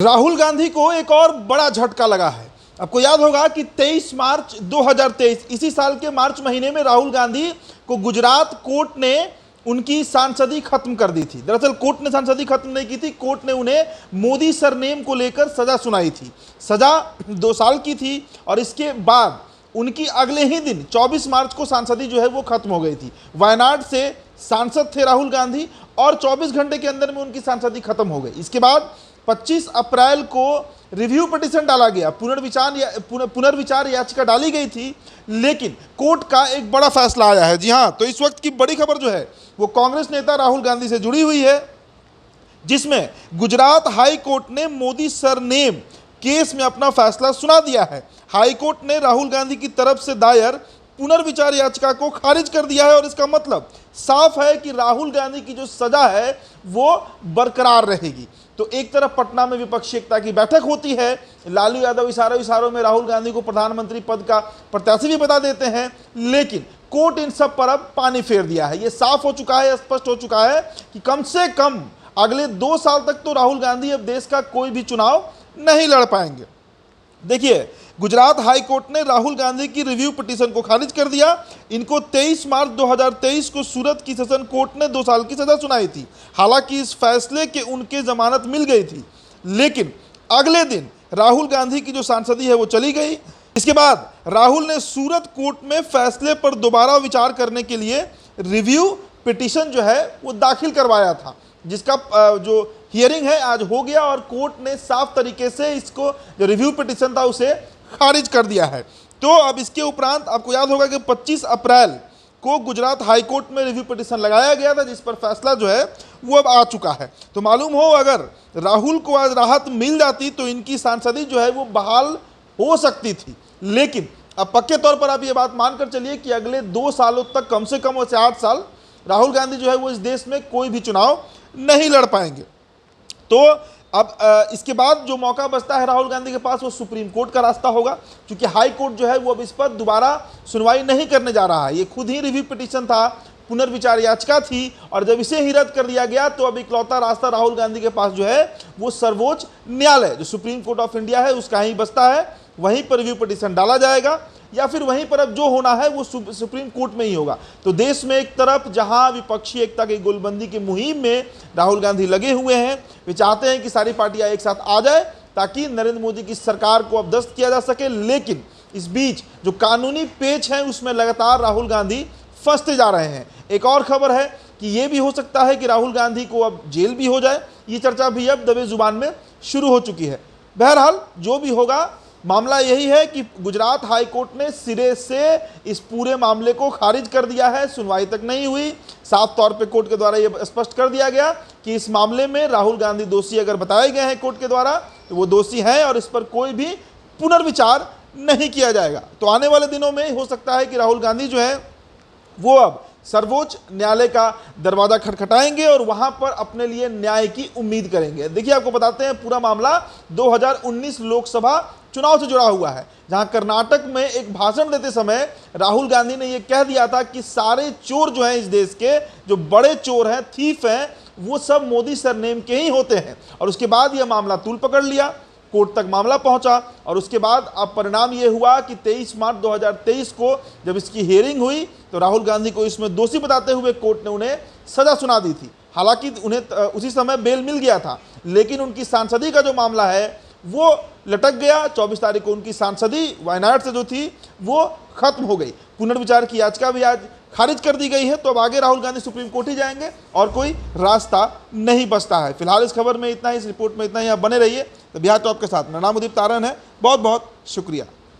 राहुल गांधी को एक और बड़ा झटका लगा है। आपको याद होगा कि 23 मार्च 2023 इसी साल के मार्च महीने में राहुल गांधी को गुजरात कोर्ट ने उनकी सांसदी खत्म कर दी थी। दरअसल कोर्ट ने सांसदी खत्म नहीं की थी, कोर्ट ने उन्हें मोदी सरनेम को लेकर सजा सुनाई थी। सजा 2 साल की थी और इसके बाद उनकी अगले ही दिन 24 मार्च को सांसदी जो है वो खत्म हो गई थी। वायनाड से सांसद थे राहुल गांधी और 24 घंटे के अंदर में उनकी सांसदी खत्म हो गई। इसके बाद 25 अप्रैल को रिव्यू पिटीशन डाला गया, पुनर्विचार याचिका डाली गई थी, लेकिन कोर्ट का एक बड़ा फैसला आया है। जी हाँ, तो इस वक्त की बड़ी खबर जो है वो कांग्रेस नेता राहुल गांधी से जुड़ी हुई है, जिसमें गुजरात हाई कोर्ट ने मोदी सरनेम केस में अपना फैसला सुना दिया है। हाई कोर्ट ने राहुल गांधी की तरफ से दायर पुनर्विचार याचिका को खारिज कर दिया है और इसका मतलब साफ है कि राहुल गांधी की जो सजा है वो बरकरार रहेगी। तो एक तरफ पटना में विपक्षी एकता की बैठक होती है, लालू यादव इशारों में राहुल गांधी को प्रधानमंत्री पद का प्रत्याशी भी बता देते हैं, लेकिन कोर्ट इन सब पर अब पानी फेर दिया है। ये साफ हो चुका है, स्पष्ट हो चुका है कि कम से कम अगले 2 साल तक तो राहुल गांधी अब देश का कोई भी चुनाव नहीं लड़ पाएंगे। देखिए, गुजरात हाई कोर्ट ने राहुल गांधी की रिव्यू पिटीशन को खारिज कर दिया। इनको 23 मार्च 2023 को सूरत की सेशन कोर्ट ने 2 साल की सजा सुनाई थी। हालांकि इस फैसले के उनके जमानत मिल गई थी, लेकिन अगले दिन राहुल गांधी की जो सांसदी है वो चली गई। इसके बाद राहुल ने सूरत कोर्ट में फैसले पर दोबारा विचार करने के लिए रिव्यू पिटीशन जो है वो दाखिल करवाया था, जिसका जो हियरिंग है आज हो गया और कोर्ट ने साफ तरीके से इसको जो रिव्यू पिटीशन था उसे खारिज कर दिया है। तो अब इसके उपरांत आपको याद होगा कि 25 अप्रैल को गुजरात हाई कोर्ट में रिव्यू पिटीशन लगाया गया था, जिस पर फैसला जो है वो अब आ चुका है। तो मालूम हो, अगर राहुल को आज राहत मिल जाती तो इनकी सांसदी जो है वो बहाल हो सकती थी, लेकिन अब पक्के तौर पर आप ये बात मानकर चलिए कि अगले 2 सालों तक कम से कम वैसे 8 साल राहुल गांधी जो है वो इस देश में कोई भी चुनाव नहीं लड़ पाएंगे। तो अब इसके बाद जो मौका बचता है राहुल गांधी के पास वो सुप्रीम कोर्ट का रास्ता होगा, क्योंकि हाई कोर्ट जो है वो अब इस पर दोबारा सुनवाई नहीं करने जा रहा है। ये खुद ही रिव्यू पिटीशन था, पुनर्विचार याचिका थी, और जब इसे ही रद्द कर दिया गया तो अब इकलौता रास्ता राहुल गांधी के पास जो है वो सर्वोच्च न्यायालय जो सुप्रीम कोर्ट ऑफ इंडिया है उसका ही बचता है। वहीं पर रिव्यू पिटीशन डाला जाएगा या फिर वहीं पर अब जो होना है वो सुप्रीम कोर्ट में ही होगा। तो देश में एक तरफ जहां विपक्षी एकता की गोलबंदी की मुहिम में राहुल गांधी लगे हुए हैं, वे चाहते हैं कि सारी पार्टियां एक साथ आ जाए ताकि नरेंद्र मोदी की सरकार को अब ध्वस्त किया जा सके, लेकिन इस बीच जो कानूनी पेच है उसमें लगातार राहुल गांधी फंसते जा रहे हैं। एक और खबर है कि ये भी हो सकता है कि राहुल गांधी को अब जेल भी हो जाए, ये चर्चा भी अब दबे जुबान में शुरू हो चुकी है। बहरहाल जो भी होगा, मामला यही है कि गुजरात हाई कोर्ट ने सिरे से इस पूरे मामले को खारिज कर दिया है, सुनवाई तक नहीं हुई। साफ तौर पे कोर्ट के द्वारा यह स्पष्ट कर दिया गया कि इस मामले में राहुल गांधी दोषी अगर बताए गए हैं कोर्ट के द्वारा तो वो दोषी हैं और इस पर कोई भी पुनर्विचार नहीं किया जाएगा। तो आने वाले दिनों में हो सकता है कि राहुल गांधी जो है वो अब सर्वोच्च न्यायालय का दरवाजा खटखटाएंगे और वहां पर अपने लिए न्याय की उम्मीद करेंगे। देखिए, आपको बताते हैं पूरा मामला 2019 लोकसभा चुनाव से जुड़ा हुआ है, जहां कर्नाटक में एक भाषण देते समय राहुल गांधी ने यह कह दिया था कि सारे चोर जो हैं इस देश के, जो बड़े चोर हैं, थीफ हैं, वो सब मोदी सरनेम के ही होते हैं। और उसके बाद यह मामला तूल पकड़ लिया, कोर्ट तक मामला पहुंचा और उसके बाद अब परिणाम ये हुआ कि 23 मार्च 2023 को जब इसकी हियरिंग हुई तो राहुल गांधी को इसमें दोषी बताते हुए कोर्ट ने उन्हें सजा सुना दी थी। हालांकि उन्हें उसी समय बेल मिल गया था, लेकिन उनकी सांसदी का जो मामला है वो लटक गया। 24 तारीख को उनकी सांसदी वायनाड से जो थी वो खत्म हो गई। पुनर्विचार की याचिका भी आज खारिज कर दी गई है। तो अब आगे राहुल गांधी सुप्रीम कोर्ट ही जाएंगे और कोई रास्ता नहीं बचता है। फिलहाल इस खबर में इतना ही, इस रिपोर्ट में इतना ही। आप बने रहिए। तो बिहार टॉप के साथ मेरा नाम उदित तारन है। बहुत बहुत शुक्रिया।